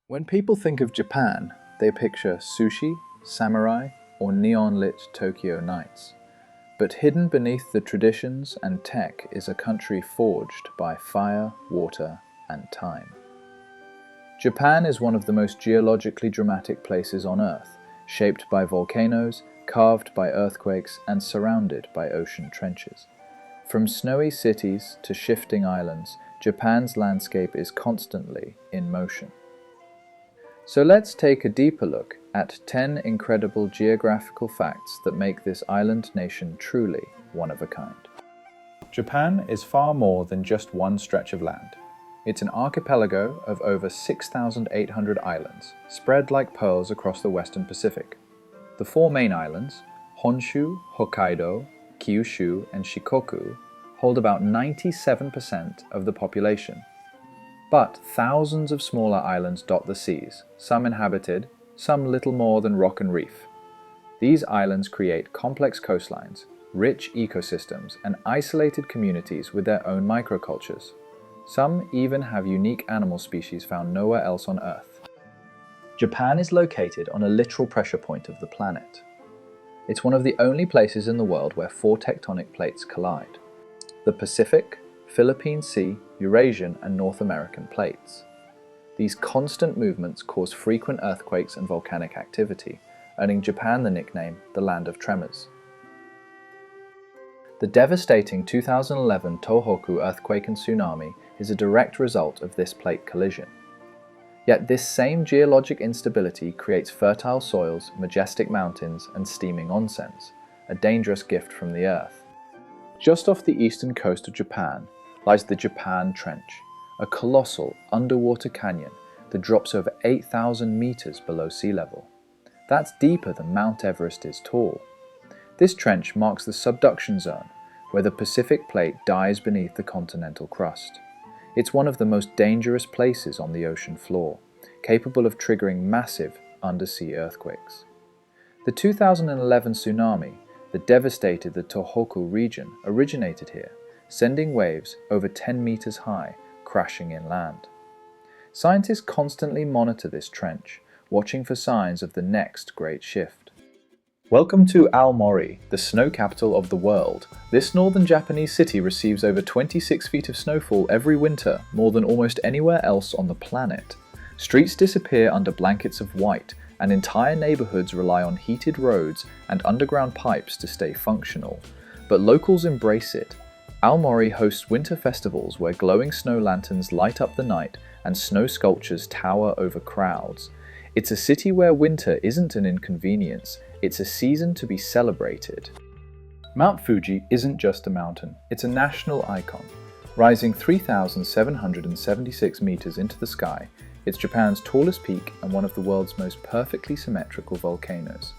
When people think of Japan, they picture sushi, samurai, or neon-lit Tokyo nights. But hidden beneath the traditions and tech is a country forged by fire, water, and time. Japan is one of the most geologically dramatic places on Earth, shaped by volcanoes, carved by earthquakes, and surrounded by ocean trenches. From snowy cities to shifting islands, Japan's landscape is constantly in motion. So let's take a deeper look at 10 incredible geographical facts that make this island nation truly one of a kind. Japan is far more than just one stretch of land. It's an archipelago of over 6,800 islands, spread like pearls across the Western Pacific. The four main islands, Honshu, Hokkaido, Kyushu, and Shikoku, hold about 97% of the population. But thousands of smaller islands dot the seas, some inhabited, some little more than rock and reef. These islands create complex coastlines, rich ecosystems, and isolated communities with their own microcultures. Some even have unique animal species found nowhere else on Earth. Japan is located on a literal pressure point of the planet. It's one of the only places in the world where four tectonic plates collide: the Pacific, Philippine Sea, Eurasian, and North American plates. These constant movements cause frequent earthquakes and volcanic activity, earning Japan the nickname the Land of Tremors. The devastating 2011 Tohoku earthquake and tsunami is a direct result of this plate collision. Yet this same geologic instability creates fertile soils, majestic mountains, and steaming onsens, a dangerous gift from the Earth. Just off the eastern coast of Japan lies the Japan Trench, a colossal underwater canyon that drops over 8,000 meters below sea level. That's deeper than Mount Everest is tall. This trench marks the subduction zone, where the Pacific plate dies beneath the continental crust. It's one of the most dangerous places on the ocean floor, capable of triggering massive undersea earthquakes. The 2011 tsunami that devastated the Tohoku region originated here, sending waves over 10 meters high, crashing inland. Scientists constantly monitor this trench, watching for signs of the next great shift. Welcome to Aomori, the snow capital of the world. This northern Japanese city receives over 26 feet of snowfall every winter, more than almost anywhere else on the planet. Streets disappear under blankets of white, and entire neighborhoods rely on heated roads and underground pipes to stay functional. But locals embrace it. Aomori hosts winter festivals where glowing snow lanterns light up the night and snow sculptures tower over crowds. It's a city where winter isn't an inconvenience, it's a season to be celebrated. Mount Fuji isn't just a mountain, it's a national icon. Rising 3,776 meters into the sky, it's Japan's tallest peak and one of the world's most perfectly symmetrical volcanoes.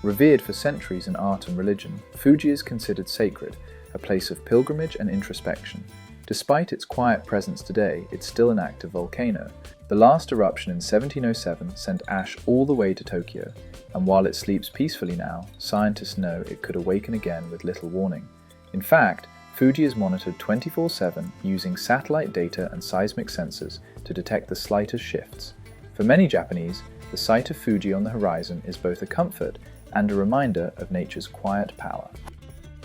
Revered for centuries in art and religion, Fuji is considered sacred, a place of pilgrimage and introspection. Despite its quiet presence today, it's still an active volcano. The last eruption in 1707 sent ash all the way to Tokyo, and while it sleeps peacefully now, scientists know it could awaken again with little warning. In fact, Fuji is monitored 24/7 using satellite data and seismic sensors to detect the slightest shifts. For many Japanese, the sight of Fuji on the horizon is both a comfort and a reminder of nature's quiet power.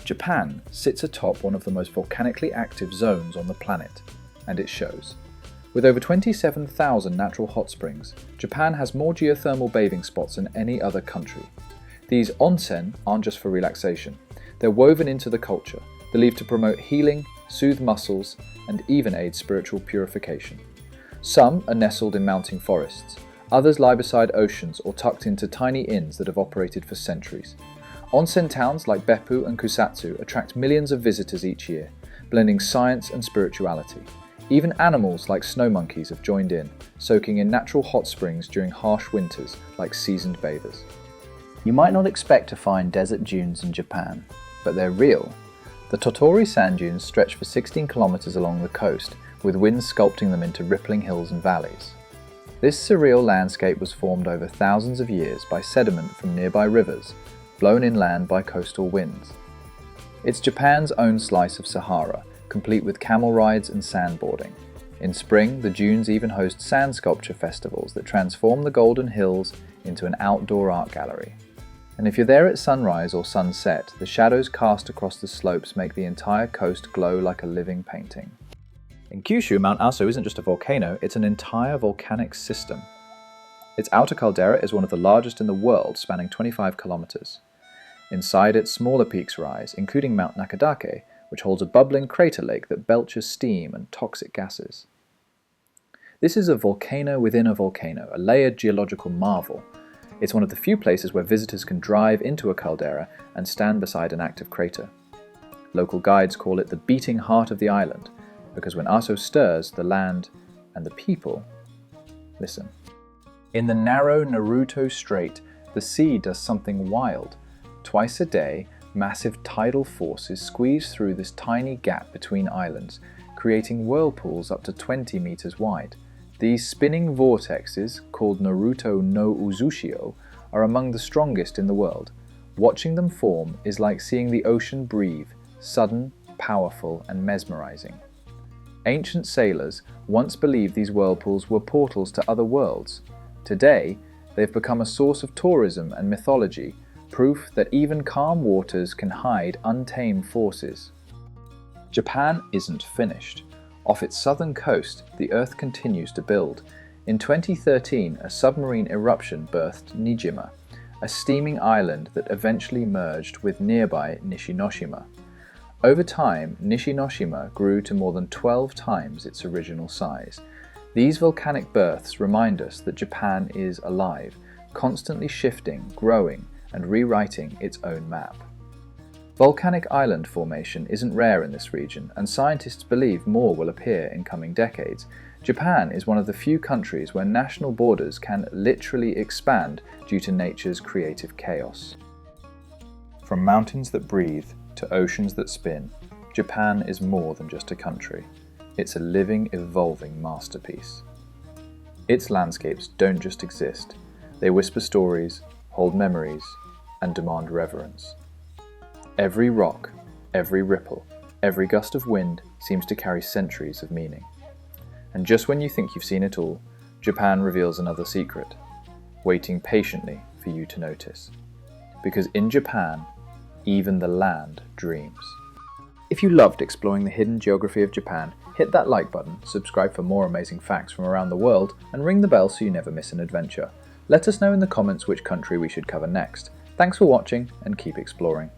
Japan sits atop one of the most volcanically active zones on the planet, and it shows. With over 27,000 natural hot springs, Japan has more geothermal bathing spots than any other country. These onsen aren't just for relaxation, they're woven into the culture, believed to promote healing, soothe muscles, and even aid spiritual purification. Some are nestled in mountain forests, others lie beside oceans or tucked into tiny inns that have operated for centuries. Onsen towns like Beppu and Kusatsu attract millions of visitors each year, blending science and spirituality. Even animals like snow monkeys have joined in, soaking in natural hot springs during harsh winters like seasoned bathers. You might not expect to find desert dunes in Japan, but they're real. The Tottori sand dunes stretch for 16 kilometers along the coast, with winds sculpting them into rippling hills and valleys. This surreal landscape was formed over thousands of years by sediment from nearby rivers, blown inland by coastal winds. It's Japan's own slice of Sahara, complete with camel rides and sandboarding. In spring, the dunes even host sand sculpture festivals that transform the golden hills into an outdoor art gallery. And if you're there at sunrise or sunset, the shadows cast across the slopes make the entire coast glow like a living painting. In Kyushu, Mount Aso isn't just a volcano, it's an entire volcanic system. Its outer caldera is one of the largest in the world, spanning 25 kilometers. Inside it, smaller peaks rise, including Mount Nakadake, which holds a bubbling crater lake that belches steam and toxic gases. This is a volcano within a volcano, a layered geological marvel. It's one of the few places where visitors can drive into a caldera and stand beside an active crater. Local guides call it the beating heart of the island, because when Aso stirs, the land and the people listen. In the narrow Naruto Strait, the sea does something wild. Twice a day, massive tidal forces squeeze through this tiny gap between islands, creating whirlpools up to 20 meters wide. These spinning vortexes, called Naruto no Uzushio, are among the strongest in the world. Watching them form is like seeing the ocean breathe, sudden, powerful, and mesmerizing. Ancient sailors once believed these whirlpools were portals to other worlds. Today, they've become a source of tourism and mythology, proof that even calm waters can hide untamed forces. Japan isn't finished. Off its southern coast, the Earth continues to build. In 2013, a submarine eruption birthed Nijima, a steaming island that eventually merged with nearby Nishinoshima. Over time, Nishinoshima grew to more than 12 times its original size. These volcanic births remind us that Japan is alive, constantly shifting, growing, and rewriting its own map. Volcanic island formation isn't rare in this region, and scientists believe more will appear in coming decades. Japan is one of the few countries where national borders can literally expand due to nature's creative chaos. From mountains that breathe to oceans that spin, Japan is more than just a country. It's a living, evolving masterpiece. Its landscapes don't just exist, they whisper stories, hold memories, and demand reverence. Every rock, every ripple, every gust of wind seems to carry centuries of meaning. And just when you think you've seen it all, Japan reveals another secret, waiting patiently for you to notice. Because in Japan, even the land dreams. If you loved exploring the hidden geography of Japan, hit that like button, subscribe for more amazing facts from around the world, and ring the bell so you never miss an adventure. Let us know in the comments which country we should cover next. Thanks for watching, and keep exploring.